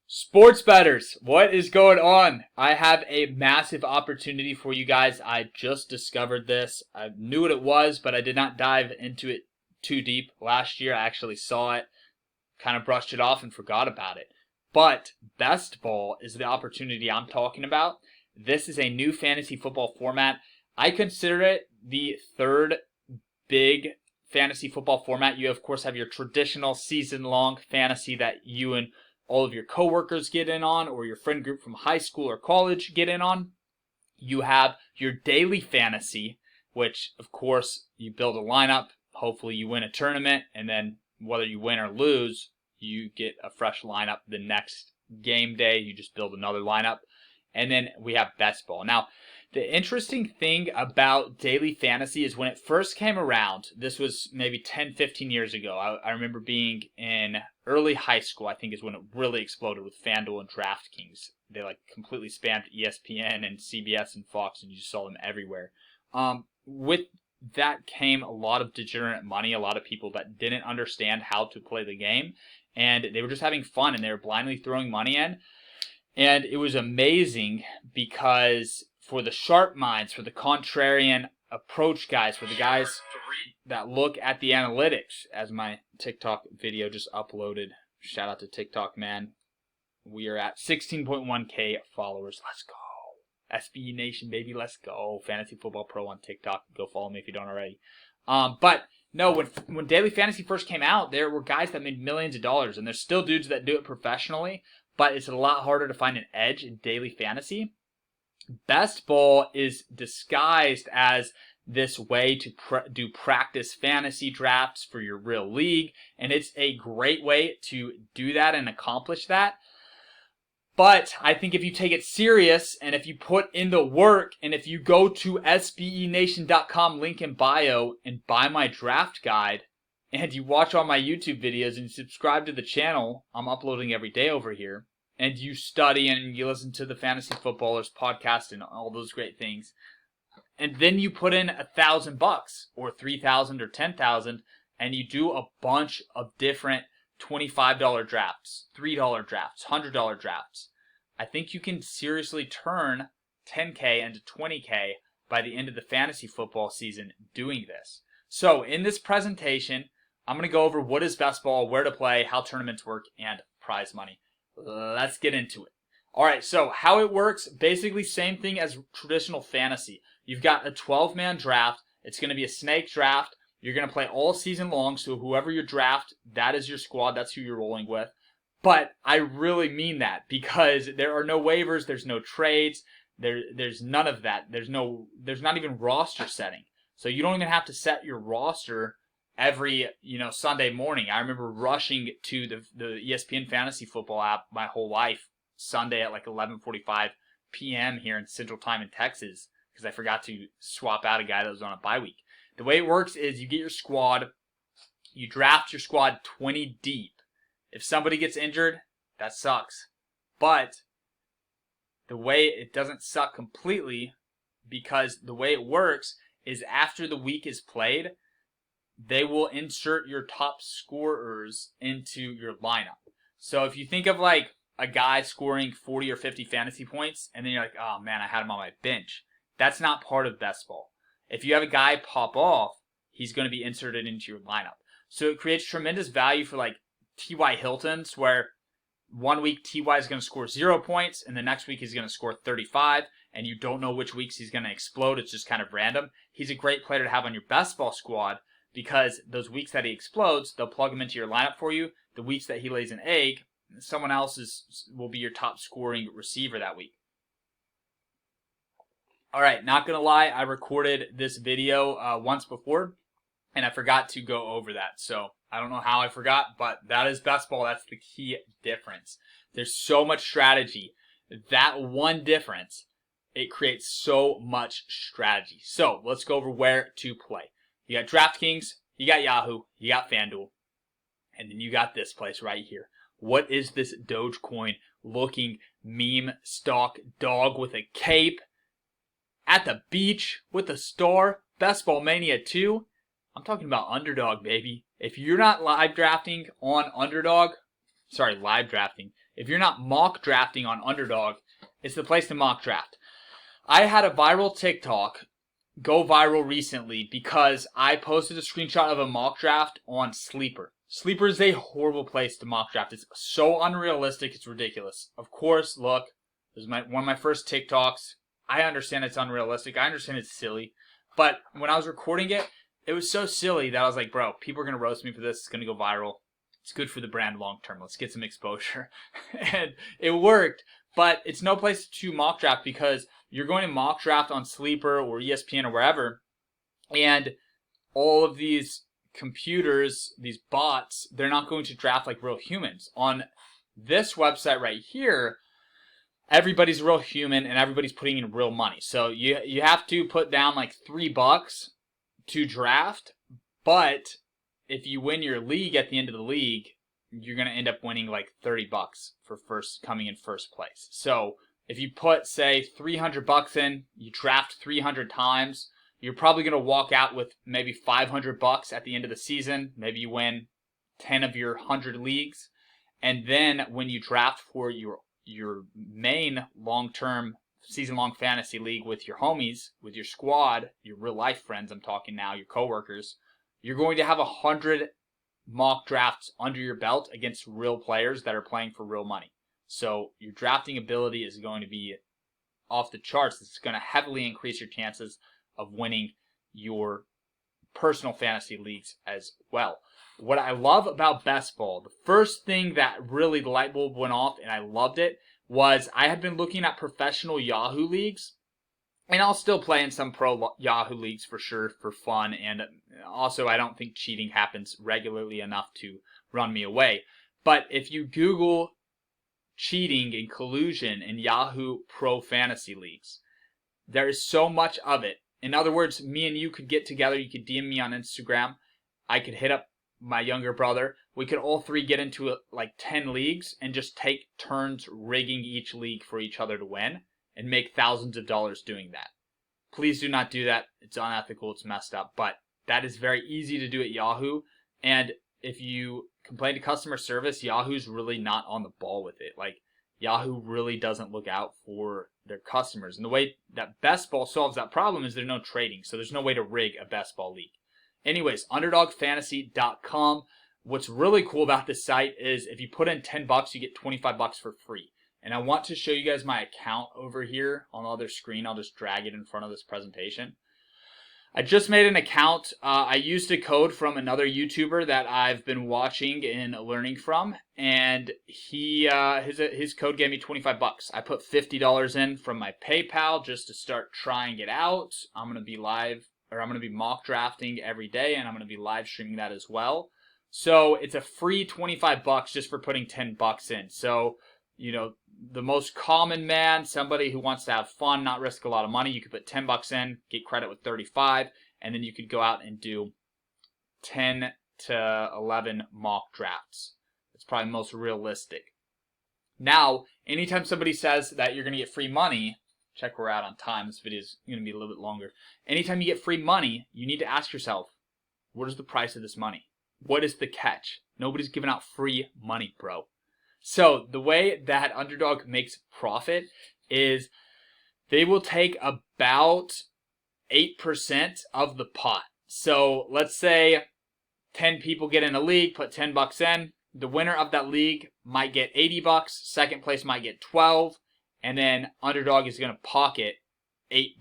Sports bettors, what is going on? I have a massive opportunity for you guys. I just discovered this. I knew what it was, but I did not dive into it too deep. Last year, I actually saw it, kind of brushed it off and forgot about it. But Best Ball is the opportunity I'm talking about. This is a new fantasy football format. I consider it the third big fantasy football format. You, of course, have your traditional season-long fantasy that you and all of your coworkers get in on, or your friend group from high school or college get in on. You have your daily fantasy, which, of course, you build a lineup. Hopefully you win a tournament, and then whether you win or lose, you get a fresh lineup the next game day. You just build another lineup. And then we have Best Ball. Now, the interesting thing about daily fantasy is when it first came around, this was maybe 10, 15 years ago. I remember being in early high school, I think is when it really exploded with FanDuel and DraftKings. They completely spammed ESPN and CBS and Fox, and you just saw them everywhere. With that came a lot of degenerate money, a lot of people that didn't understand how to play the game, and they were just having fun, and they were blindly throwing money in. And it was amazing because for the sharp minds, for the contrarian approach guys, for the guys that look at the analytics, as my TikTok video just uploaded. Shout out to TikTok, man. We are at 16.1K followers. Let's go. SBE Nation, baby. Let's go. Fantasy Football Pro on TikTok. Go follow me if you don't already. But no, when daily fantasy first came out, there were guys that made millions of dollars, and there's still dudes that do it professionally, but it's a lot harder to find an edge in daily fantasy. Best Ball is disguised as this way to do practice fantasy drafts for your real league, and it's a great way to do that and accomplish that. But I think if you take it serious and if you put in the work and if you go to sbenation.com, link in bio, and buy my draft guide, and you watch all my YouTube videos and you subscribe to the channel, I'm uploading every day over here, and you study and you listen to the Fantasy Footballers podcast and all those great things, and then you put in $1,000 or $3,000 or $10,000, and you do a bunch of different $25 drafts, $3 drafts, $100 drafts, I think you can seriously turn 10K into 20K by the end of the fantasy football season doing this. So in this presentation, I'm going to go over what is Best Ball, where to play, how tournaments work, and prize money. Let's get into it. Alright, so how it works, basically same thing as traditional fantasy. You've got a 12-man draft. It's going to be a snake draft. You're going to play all season long, so whoever you draft, that is your squad. That's who you're rolling with. But I really mean that because there are no waivers, there's no trades, there's none of that. There's not even roster setting. So you don't even have to set your roster every Sunday morning. I remember rushing to the ESPN Fantasy Football app my whole life Sunday at 11:45 p.m. here in Central Time in Texas because I forgot to swap out a guy that was on a bye week. The way it works is you get your squad, you draft your squad 20 deep. If somebody gets injured, that sucks. But the way it doesn't suck completely, because the way it works is after the week is played, they will insert your top scorers into your lineup. So if you think of a guy scoring 40 or 50 fantasy points, and then you're like, oh man, I had him on my bench. That's not part of Best Ball. If you have a guy pop off, he's going to be inserted into your lineup. So it creates tremendous value for T.Y. Hilton's, where one week T.Y. is going to score 0 points, and the next week he's going to score 35, and you don't know which weeks he's going to explode. It's just kind of random. He's a great player to have on your Best Ball squad because those weeks that he explodes, they'll plug him into your lineup for you. The weeks that he lays an egg, someone else will be your top scoring receiver that week. Alright, not going to lie, I recorded this video once before, and I forgot to go over that. So I don't know how I forgot, but that is Best Ball. That's the key difference. There's so much strategy. That one difference, it creates so much strategy. So let's go over where to play. You got DraftKings, you got Yahoo, you got FanDuel, and then you got this place right here. What is this Dogecoin looking meme stock dog with a cape at the beach with a star? Best Ball Mania 2? I'm talking about Underdog, baby. If you're not live drafting on Underdog, live drafting. If you're not mock drafting on Underdog, it's the place to mock draft. I had a viral TikTok go viral recently because I posted a screenshot of a mock draft on Sleeper. Sleeper is a horrible place to mock draft. It's so unrealistic, it's ridiculous. Of course, look, this is one of my first TikToks. I understand it's unrealistic. I understand it's silly. But when I was recording it, it was so silly that I was like, bro, people are going to roast me for this. It's going to go viral. It's good for the brand long term. Let's get some exposure. And it worked. But it's no place to mock draft because you're going to mock draft on Sleeper or ESPN or wherever. And all of these computers, these bots, they're not going to draft like real humans. On this website right here, everybody's a real human and everybody's putting in real money. So you have to put down like $3 to draft, but if you win your league at the end of the league, you're going to end up winning like $30 for coming in first place. So if you put, say, $300 in, you draft 300 times, you're probably going to walk out with maybe $500 at the end of the season. Maybe you win 10 of your 100 leagues. And then when you draft for your main long-term season-long fantasy league with your homies, with your squad, your real-life friends, I'm talking now, your coworkers, you're going to have 100 mock drafts under your belt against real players that are playing for real money. So your drafting ability is going to be off the charts. It's going to heavily increase your chances of winning your personal fantasy leagues as well. What I love about Best Ball, the first thing that really the light bulb went off and I loved it was I had been looking at professional Yahoo leagues, and I'll still play in some pro Yahoo leagues for sure for fun, and also I don't think cheating happens regularly enough to run me away. But if you Google cheating and collusion in Yahoo Pro Fantasy leagues, there is so much of it. In other words, me and you could get together, you could DM me on Instagram, I could hit up my younger brother, we could all three get into like 10 leagues and just take turns rigging each league for each other to win and make thousands of dollars doing that. Please do not do that. It's unethical, it's messed up, but that is very easy to do at Yahoo. And if you complain to customer service, Yahoo's really not on the ball with it. Like, Yahoo really doesn't look out for their customers. And the way that Best Ball solves that problem is there's no trading, so there's no way to rig a Best Ball league. Anyways, UnderdogFantasy.com. What's really cool about this site is if you put in $10, you get $25 for free. And I want to show you guys my account over here on the other screen. I'll just drag it in front of this presentation. I just made an account. I used a code from another YouTuber that I've been watching and learning from, and his code gave me $25. I put $50 in from my PayPal just to start trying it out. I'm gonna be mock drafting every day, and I'm gonna be live streaming that as well. So it's a free $25 just for putting $10 in. So, you know, the most common man, somebody who wants to have fun, not risk a lot of money, you could put $10 in, get credit with 35, and then you could go out and do 10 to 11 mock drafts. It's probably most realistic. Now, anytime somebody says that you're going to get free money, check where we're at on time, this video is going to be a little bit longer. Anytime you get free money, you need to ask yourself, what is the price of this money? What is the catch? Nobody's giving out free money, bro. So the way that Underdog makes profit is they will take about 8% of the pot. So let's say 10 people get in a league, put $10 in. The winner of that league might get $80. Second place might get 12, and then Underdog is going to pocket $8.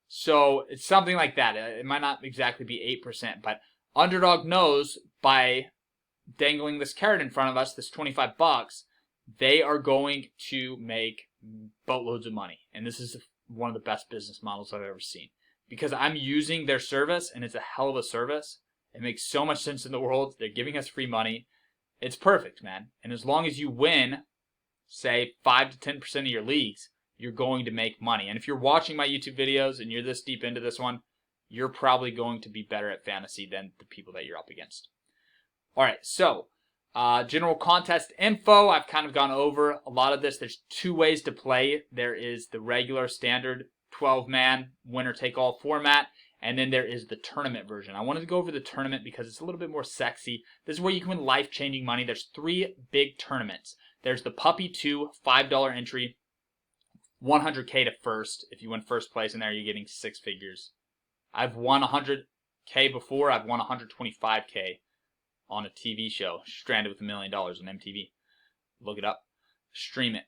So it's something like that. It might not exactly be 8%, but Underdog knows by dangling this carrot in front of us, this $25, they are going to make boatloads of money. And this is one of the best business models I've ever seen. Because I'm using their service, and it's a hell of a service. It makes so much sense in the world. They're giving us free money. It's perfect, man. And as long as you win, say, 5 to 10% of your leagues, you're going to make money. And if you're watching my YouTube videos and you're this deep into this one, you're probably going to be better at fantasy than the people that you're up against. All right, so general contest info, I've kind of gone over a lot of this. There's two ways to play. There is the regular standard 12-man winner-take-all format, and then there is the tournament version. I wanted to go over the tournament because it's a little bit more sexy. This is where you can win life-changing money. There's 3 big tournaments. There's the Puppy 2 $5 entry, 100K to first. If you win first place in there, you're getting six figures. I've won 100K before. I've won 125K on a TV show, Stranded with $1 Million on MTV. Look it up. Stream it.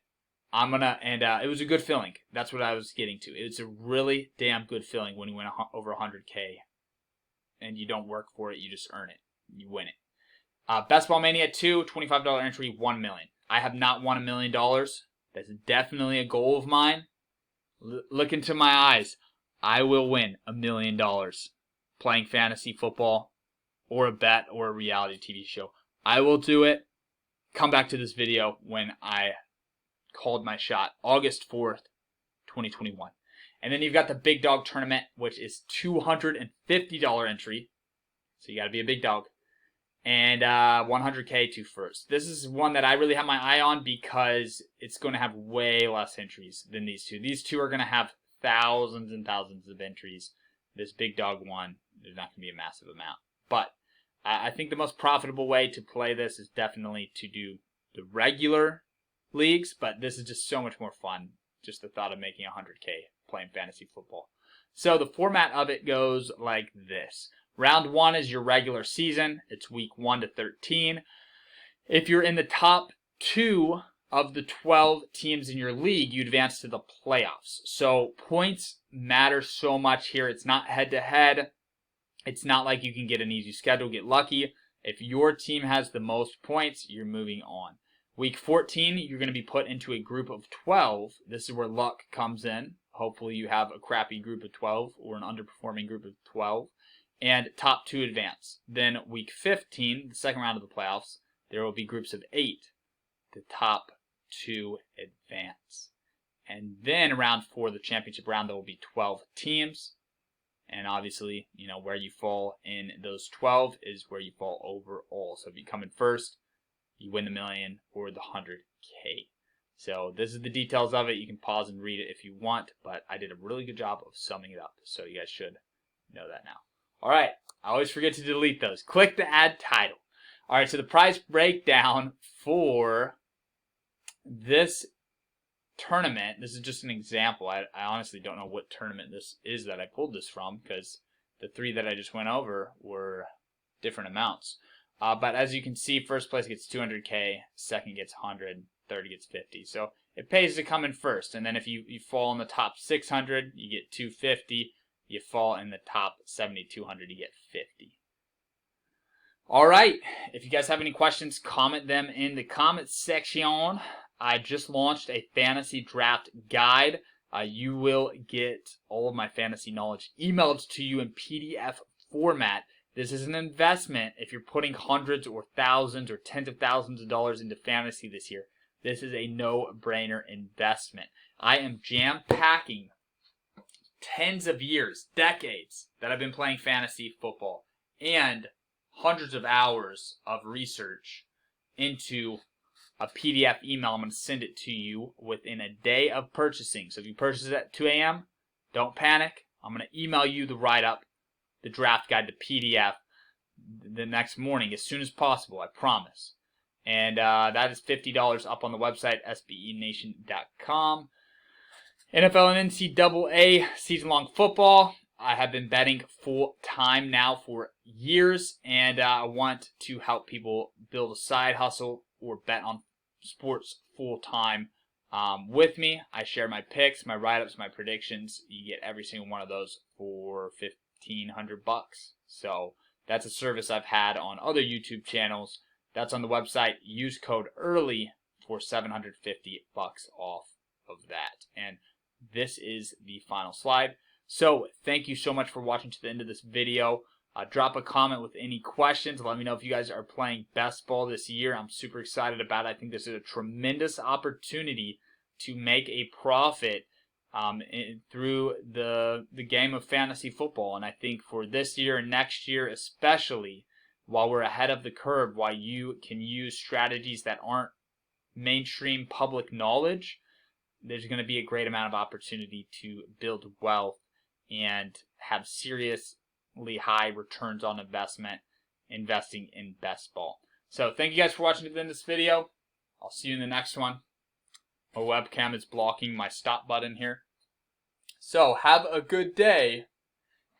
It was a good feeling. That's what I was getting to. It's a really damn good feeling when you win over 100K and you don't work for it, you just earn it. You win it. Best Ball Mania 2, $25 entry, $1 million. I have not won $1 million. That's definitely a goal of mine. Look into my eyes. I will win $1 million playing fantasy football or a bet or a reality TV show. I will do it. Come back to this video when I called my shot, August 4th, 2021. And then you've got the Big Dog Tournament, which is $250 entry. So you got to be a big dog. And 100K to first. This is one that I really have my eye on because it's going to have way less entries than these two. These two are going to have thousands and thousands of entries. This Big Dog one, there's not going to be a massive amount. But I think the most profitable way to play this is definitely to do the regular leagues, but this is just so much more fun. Just the thought of making 100K playing fantasy football. So the format of it goes like this. Round 1 is your regular season. It's week 1 to 13. If you're in the top 2 of the 12 teams in your league, you advance to the playoffs. So points matter so much here. It's not head-to-head. It's not like you can get an easy schedule, get lucky. If your team has the most points, you're moving on. Week 14, you're going to be put into a group of 12. This is where luck comes in. Hopefully you have a crappy group of 12 or an underperforming group of 12. And top 2 advance. Then week 15, the second round of the playoffs, there will be groups of 8. The top 2 advance. And then round 4, the championship round, there will be 12 teams. And obviously, where you fall in those 12 is where you fall overall. So if you come in first, you win the $1 million or the 100K. So this is the details of it. You can pause and read it if you want, but I did a really good job of summing it up. So you guys should know that now. All right, I always forget to delete those. Click the add title. All right, so the price breakdown for this tournament, this is just an example. I honestly don't know what tournament this is that I pulled this from because the 3 that I just went over were different amounts. But as you can see, first place gets 200K, second gets 100, third gets 50. So it pays to come in first. And then if you fall in the top 600, you get 250. You fall in the top 7,200, you get 50. All right. If you guys have any questions, comment them in the comments section. I just launched a fantasy draft guide. You will get all of my fantasy knowledge emailed to you in PDF format. This is an investment if you're putting hundreds or thousands or tens of thousands of dollars into fantasy this year. This is a no-brainer investment. I am jam-packing tens of years, decades that I've been playing fantasy football and hundreds of hours of research into a PDF email. I'm going to send it to you within a day of purchasing. So if you purchase it at 2 a.m., don't panic. I'm going to email you the write-up, the draft guide, the PDF, the next morning as soon as possible, I promise. And that is $50 up on the website, sbenation.com. NFL and NCAA season-long football. I have been betting full-time now for years, and I want to help people build a side hustle or bet on sports full-time with me. I share my picks, my write-ups, my predictions. You get every single one of those for $1,500. So that's a service I've had on other YouTube channels. That's on the website. Use code EARLY for $750 off of that. And this is the final slide. So thank you so much for watching to the end of this video. Drop a comment with any questions. Let me know if you guys are playing best ball this year. I'm super excited about it. I think this is a tremendous opportunity to make a profit through the game of fantasy football. And I think for this year and next year especially, while we're ahead of the curve, while you can use strategies that aren't mainstream public knowledge, there's going to be a great amount of opportunity to build wealth and have seriously high returns on investment investing in best ball. So thank you guys for watching to the end of this video. I'll see you in the next one. My webcam is blocking my stop button here. So have a good day,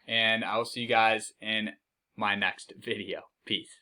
and I'll see you guys in my next video. Peace.